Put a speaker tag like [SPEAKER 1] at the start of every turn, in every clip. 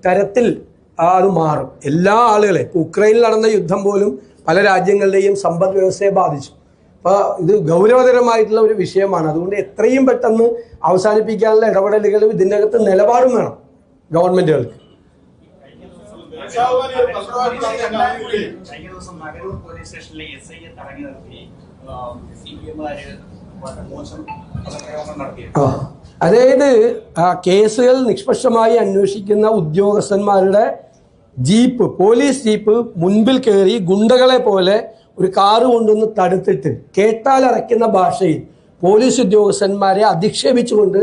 [SPEAKER 1] തരത്തിൽ അത് മാറും. എല്ലാ ആളുകളെയും ഉക്രൈനിൽ നടന്ന യുദ്ധം പോലും പല രാജ്യങ്ങളുടെയും സമ്പദ് വ്യവസ്ഥയെ ബാധിച്ചു. അപ്പോൾ ഇത് ഗൗരവതരമായിട്ടുള്ള ഒരു വിഷയമാണ്. അതുകൊണ്ട് എത്രയും പെട്ടെന്ന് അവസാനിപ്പിക്കാനുള്ള ഇടപെടലുകളും ഇതിൻ്റെ അകത്ത് നിലപാടും വേണം ഗവൺമെന്റുകൾക്ക്. അതായത് കേസുകൾ നിഷ്പക്ഷമായി അന്വേഷിക്കുന്ന ഉദ്യോഗസ്ഥന്മാരുടെ ജീപ്പ്, പോലീസ് ജീപ്പ് മുൻപിൽ കയറി ഗുണ്ടകളെ പോലെ ഒരു കാറ് കൊണ്ടുവന്ന് തടുത്തിട്ട് കേട്ടാൽ അറയ്ക്കുന്ന ഭാഷയിൽ പോലീസ് ഉദ്യോഗസ്ഥന്മാരെ അധിക്ഷേപിച്ചുകൊണ്ട്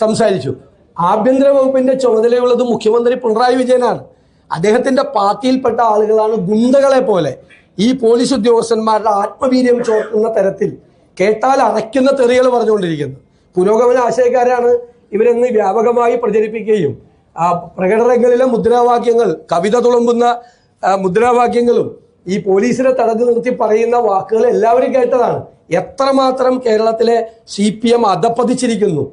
[SPEAKER 1] സംസാരിച്ചു. ആഭ്യന്തര വകുപ്പിന്റെ ചുമതലയുള്ളത് മുഖ്യമന്ത്രി പിണറായി വിജയനാണ്. അദ്ദേഹത്തിന്റെ പാർട്ടിയിൽപ്പെട്ട ആളുകളാണ് ഗുണ്ടകളെ പോലെ ഈ പോലീസ് ഉദ്യോഗസ്ഥന്മാരുടെ ആത്മവീര്യം ചോർത്തുന്ന തരത്തിൽ കേട്ടാൽ അറയ്ക്കുന്ന തെറികൾ പറഞ്ഞുകൊണ്ടിരിക്കുന്നത്. പുരോഗമന ആശയക്കാരാണ് ഇവരെന്ന് വ്യാപകമായി പ്രചരിപ്പിക്കുകയും പ്രകടനങ്ങളിലെ മുദ്രാവാക്യങ്ങൾ, കവിത തുളുമ്പുന്ന മുദ്രാവാക്യങ്ങളും ഈ പോലീസിനെ തടഞ്ഞു നിർത്തി പറയുന്ന വാക്കുകൾ എല്ലാവരും കേട്ടതാണ്. എത്രമാത്രം കേരളത്തിലെ CPM അധപ്പതിച്ചിരിക്കുന്നു.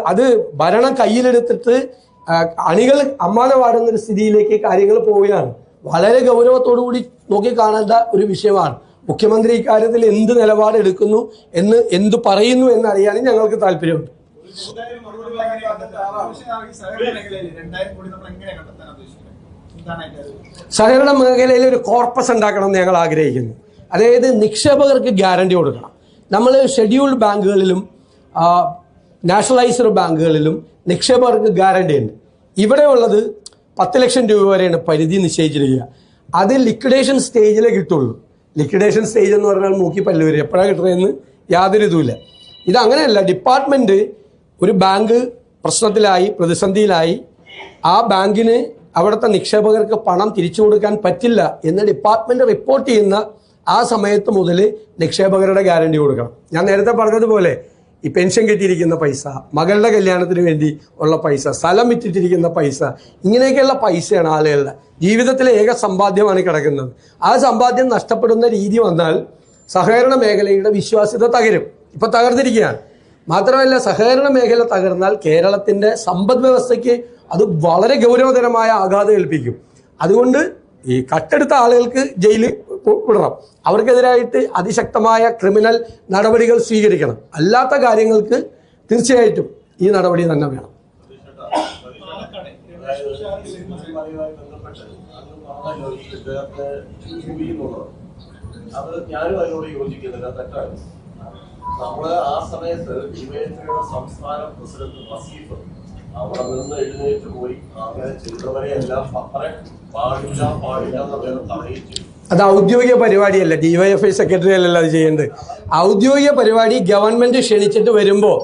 [SPEAKER 1] അത് ഭരണം കയ്യിലെടുത്തിട്ട് അണികൾ അമ്മാനെ വാടുന്നൊരു സ്ഥിതിയിലേക്ക് കാര്യങ്ങൾ പോവുകയാണ്. വളരെ ഗൗരവത്തോടുകൂടി നോക്കി കാണേണ്ട ഒരു വിഷയമാണ്. മുഖ്യമന്ത്രി ഇക്കാര്യത്തിൽ എന്ത് നിലപാടെടുക്കുന്നു എന്ത് പറയുന്നു എന്നറിയാനും ഞങ്ങൾക്ക് താല്പര്യമുണ്ട്. സഹകരണ മേഖലയിൽ ഒരു കോർപ്പസ് ഉണ്ടാക്കണം എന്ന് ഞങ്ങൾ ആഗ്രഹിക്കുന്നു. അതായത് നിക്ഷേപകർക്ക് ഗ്യാരണ്ടി കൊടുക്കണം. നമ്മൾ ഷെഡ്യൂൾഡ് ബാങ്കുകളിലും നാഷണലൈസ്ഡ് ബാങ്കുകളിലും നിക്ഷേപകർക്ക് ഗ്യാരണ്ടി ഉണ്ട്. ഇവിടെ ഉള്ളത് 10 ലക്ഷം രൂപ വരെയാണ് പരിധി നിശ്ചയിച്ചിരിക്കുക. അത് ലിക്വിഡേഷൻ സ്റ്റേജിലേ കിട്ടുള്ളൂ. ലിക്വിഡേഷൻ സ്റ്റേജ് എന്ന് പറഞ്ഞാൽ മൂക്കി പല്ല് വരെ എപ്പോഴാണ് കിട്ടുന്നതെന്ന് യാതൊരു ഇതുമില്ല. ഇതങ്ങനെയല്ല. ഡിപ്പാർട്ട്മെന്റ് ഒരു ബാങ്ക് പ്രശ്നത്തിലായി, പ്രതിസന്ധിയിലായി, ആ ബാങ്കിന് അവിടുത്തെ നിക്ഷേപകർക്ക് പണം തിരിച്ചു കൊടുക്കാൻ പറ്റില്ല എന്ന് ഡിപ്പാർട്ട്മെന്റ് റിപ്പോർട്ട് ചെയ്യുന്ന ആ സമയത്ത് മുതൽ നിക്ഷേപകരുടെ ഗ്യാരണ്ടി കൊടുക്കണം. ഞാൻ നേരത്തെ പറഞ്ഞതുപോലെ ഈ പെൻഷൻ കിട്ടിയിരിക്കുന്ന പൈസ, മകളുടെ കല്യാണത്തിന് വേണ്ടി ഉള്ള പൈസ, സ്ഥലം വിറ്റിട്ടിരിക്കുന്ന പൈസ, ഇങ്ങനെയൊക്കെയുള്ള പൈസയാണ് ആളുകളുടെ ജീവിതത്തിലെ ഏക സമ്പാദ്യമാണ് കിടക്കുന്നത്. ആ സമ്പാദ്യം നഷ്ടപ്പെടുന്ന രീതി വന്നാൽ സഹകരണ മേഖലയുടെ വിശ്വാസ്യത തകരും. ഇപ്പൊ തകർന്നിരിക്കുകയാണ്. മാത്രമല്ല, സഹകരണ മേഖല തകർന്നാൽ കേരളത്തിന്റെ സമ്പദ് വ്യവസ്ഥയ്ക്ക് അത് വളരെ ഗൗരവതരമായ ആഘാതം ഏൽപ്പിക്കും. അതുകൊണ്ട് ഈ കട്ടെടുത്ത ആളുകൾക്ക് ജയിലിൽ വിടണം. അവർക്കെതിരായിട്ട് അതിശക്തമായ ക്രിമിനൽ നടപടികൾ സ്വീകരിക്കണം. അല്ലാത്ത കാര്യങ്ങൾക്ക് തീർച്ചയായിട്ടും ഈ നടപടി തന്നെ വേണം.
[SPEAKER 2] അത് ഞാനും അതിനോട് യോജിക്കുന്നില്ല, തെറ്റാണ്. നമ്മള് ആ സമയത്ത് സംസ്ഥാന പ്രസിഡന്റ് വസീഫ് അവിടെ നിന്ന് എഴുന്നേറ്റ് പോയി അങ്ങനെ ചെയ്തവരെ എല്ലാം പാടില്ല എന്ന് അറിയിച്ചു.
[SPEAKER 1] അത് ഔദ്യോഗിക പരിപാടിയല്ല. DYFI സെക്രട്ടറി അല്ലല്ലോ അത് ചെയ്യേണ്ടത്. ഔദ്യോഗിക പരിപാടി ഗവൺമെന്റ് ക്ഷണിച്ചിട്ട് വരുമ്പോൾ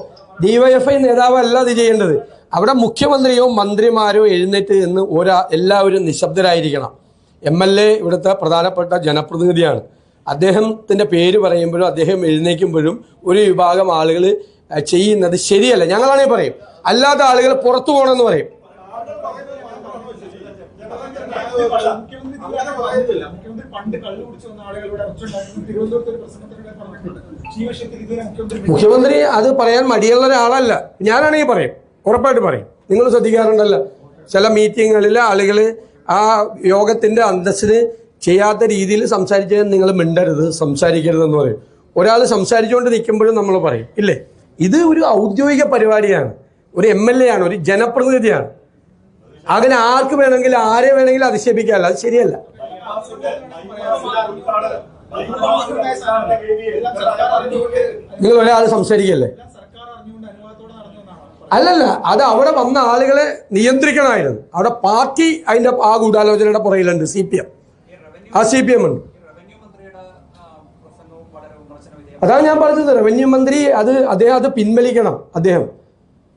[SPEAKER 1] DYFI നേതാവല്ല അത് ചെയ്യേണ്ടത്. അവിടെ മുഖ്യമന്ത്രിയോ മന്ത്രിമാരോ എഴുന്നേറ്റ് എന്ന് എല്ലാവരും നിശബ്ദരായിരിക്കണം. MLA ഇവിടുത്തെ പ്രധാനപ്പെട്ട ജനപ്രതിനിധിയാണ്. അദ്ദേഹത്തിന്റെ പേര് പറയുമ്പോഴും അദ്ദേഹം എഴുന്നേൽക്കുമ്പോഴും ഒരു വിഭാഗം ആളുകൾ ചെയ്യുന്നത് ശരിയല്ല. ഞങ്ങളാണെങ്കിൽ പറയും, അല്ലാത്ത ആളുകൾ പുറത്തു പോകണമെന്ന് പറയും. മുഖ്യമന്ത്രി അത് പറയാൻ മടിയുള്ള ഒരാളല്ല. ഞാനാണെങ്കിൽ പറയും, ഉറപ്പായിട്ട് പറയും. നിങ്ങൾ ശ്രദ്ധിക്കാറുണ്ടല്ലോ, ചില മീറ്റിങ്ങുകളിൽ ആളുകൾ ആ യോഗത്തിന്റെ അന്തസ്സിന് ചെയ്യാത്ത രീതിയിൽ സംസാരിച്ചാൽ നിങ്ങൾ മിണ്ടരുത്, സംസാരിക്കരുതെന്ന് പറയും. ഒരാൾ സംസാരിച്ചുകൊണ്ട് നിൽക്കുമ്പോഴും നമ്മൾ പറയും, ഇല്ലേ? ഇത് ഒരു ഔദ്യോഗിക പരിപാടിയാണ്. ഒരു MLA ആണ്, ഒരു ജനപ്രതിനിധിയാണ്. അങ്ങനെ ആർക്ക് വേണമെങ്കിലും ആരെ വേണമെങ്കിലും അധിക്ഷേപിക്കാമല്ലോ. അത് ശരിയല്ല. നിങ്ങൾ ഒരാൾ സംസാരിക്കല്ലേ? അല്ലല്ല, അത് അവിടെ വന്ന ആളുകളെ നിയന്ത്രിക്കണമായിരുന്നു. അവിടെ പാർട്ടി അതിന്റെ ആ ഗൂഢാലോചനയുടെ പുറകിലുണ്ട്. CPM ഉണ്ട്. അതാണ് ഞാൻ പറഞ്ഞത്. റവന്യൂ മന്ത്രി അദ്ദേഹം അത് പിൻവലിക്കണം. അദ്ദേഹം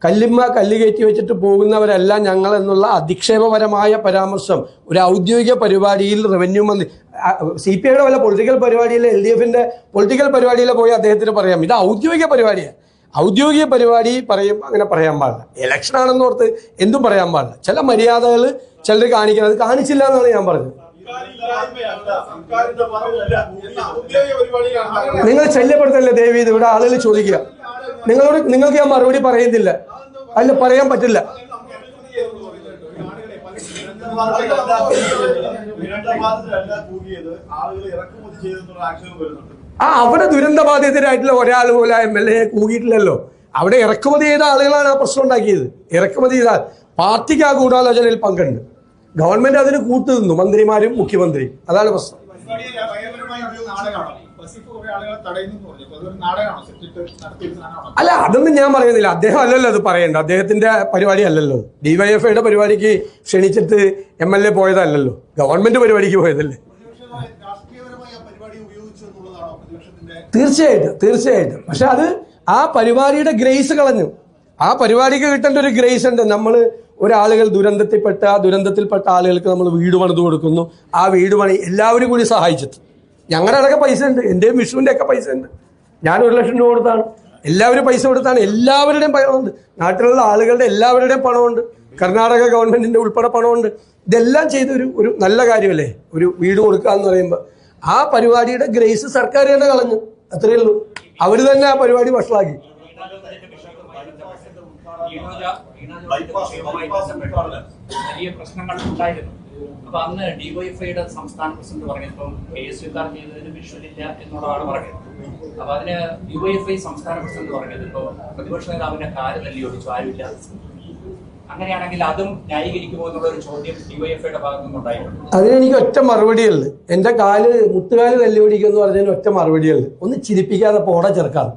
[SPEAKER 1] കല്ല് കയറ്റി വെച്ചിട്ട് പോകുന്നവരെല്ലാം ഞങ്ങൾ എന്നുള്ള അധിക്ഷേപപരമായ പരാമർശം ഒരു ഔദ്യോഗിക പരിപാടിയിൽ റവന്യൂ മന്ത്രി, CPIയുടെ വല്ല പൊളിറ്റിക്കൽ പരിപാടിയിലെ LDFന്റെ പൊളിറ്റിക്കൽ പരിപാടിയിലെ പോയി അദ്ദേഹത്തിന് പറയാം. ഇത് ഔദ്യോഗിക പരിപാടിയാണ്. ഔദ്യോഗിക പരിപാടി അങ്ങനെ പറയാൻ പാടില്ല. ഇലക്ഷൻ ആണെന്ന് ഓർത്ത് എന്തും പറയാൻ പാടില്ല. ചില മര്യാദകൾ ചിലർ കാണിക്കണം. അത് കാണിച്ചില്ല എന്നാണ് ഞാൻ പറഞ്ഞത്. നിങ്ങൾ ശല്യപ്പെടുത്തല്ലേ ദേവി? ഇവിടെ ആളുകൾ ചോദിക്കുക. നിങ്ങൾക്ക് ഞാൻ മറുപടി പറയുന്നില്ല. അല്ല, പറയാൻ പറ്റില്ല. അവിടെ ദുരന്ത ബാധിതരായിട്ടുള്ള ഒരാൾ പോലെ MLA കൂകിയിട്ടില്ലല്ലോ. അവിടെ ഇറക്കുമതി ചെയ്ത ആളുകളാണ് ആ പ്രശ്നം ഉണ്ടാക്കിയത്. ഇറക്കുമതി ചെയ്താൽ പാർട്ടിക്ക് ആ ഗൂഢാലോചനയിൽ പങ്കുണ്ട്. ഗവൺമെന്റ് അതിന് കൂട്ടുനിന്നു, മന്ത്രിമാരും മുഖ്യമന്ത്രിയും. അതാണ് പ്രശ്നം. അല്ല, അതൊന്നും ഞാൻ പറയുന്നില്ല. അദ്ദേഹം അല്ലല്ലോ അത് പറയേണ്ടത്. അദ്ദേഹത്തിന്റെ പരിപാടി അല്ലല്ലോ. DYFIയുടെ പരിപാടിക്ക് ക്ഷണിച്ചിട്ട് MLA പോയതല്ലല്ലോ, ഗവൺമെന്റ് പരിപാടിക്ക് പോയതല്ലേ. തീർച്ചയായിട്ടും. പക്ഷെ അത് ആ പരിപാടിയുടെ ഗ്രേസ് കളഞ്ഞു. ആ പരിപാടിക്ക് കിട്ടേണ്ട ഒരു ഗ്രേസ് ഉണ്ട്. നമ്മൾ ഒരാളുകൾ ദുരന്തത്തിൽപ്പെട്ട ആളുകൾക്ക് നമ്മൾ വീട് പണിത് കൊടുക്കുന്നു. ആ വീട് പണി എല്ലാവരും കൂടി സഹായിച്ചിട്ട്, ഞങ്ങളുടെ അടക്കം പൈസ ഉണ്ട്, എൻ്റെയും വിഷുവിൻ്റെ ഒക്കെ പൈസ ഉണ്ട്. ഞാൻ 1 ലക്ഷം രൂപ കൊടുത്താണ്, എല്ലാവരും പൈസ കൊടുത്താണ്, എല്ലാവരുടെയും പണമുണ്ട്, നാട്ടിലുള്ള ആളുകളുടെ എല്ലാവരുടെയും പണമുണ്ട്, കർണാടക ഗവൺമെന്റിന്റെ ഉൾപ്പെടെ പണമുണ്ട്. ഇതെല്ലാം ചെയ്ത ഒരു നല്ല കാര്യമല്ലേ ഒരു വീട് കൊടുക്കുക എന്ന് പറയുമ്പോൾ. ആ പരിപാടിയുടെ ഗ്രേസ് സർക്കാർ തന്നെ കളഞ്ഞു, അത്രയേ ഉള്ളൂ. അവർ തന്നെ ആ പരിപാടി വഷളാക്കി.
[SPEAKER 3] വലിയ പ്രശ്നങ്ങൾ ഉണ്ടായിരുന്നു. അപ്പൊ അന്ന് DYFIയുടെ സംസ്ഥാന പ്രസിഡന്റ് പറഞ്ഞപ്പോൾ KSUക്കാർ ചെയ്തതിന് വിഷ്വലില്ല എന്നുള്ളതാണ് പറഞ്ഞത്. അപ്പൊ അതിന് DYFI സംസ്ഥാന പ്രസിഡന്റ് പറഞ്ഞത് ഇപ്പോ പ്രതിപക്ഷ നേതാവിന്റെ കാല് തല്ലി ഓടിച്ചു, ആരുമില്ല. അങ്ങനെയാണെങ്കിൽ അതും ന്യായീകരിക്കുമോ എന്നുള്ള ഒരു ചോദ്യം DYFIയുടെ ഭാഗത്തു നിന്നുണ്ടായിരുന്നു.
[SPEAKER 1] അതിനെനിക്ക് ഒറ്റ മറുപടിയുള്ളു. എന്റെ മുട്ടുകാല് തല്ലി ഓടിക്കുമെന്ന് പറഞ്ഞതിന് ഒറ്റ മറുപടിയുള്ളു. ഒന്ന് ചിരിപ്പിക്കാതെ പോടെ ചേർക്കാം.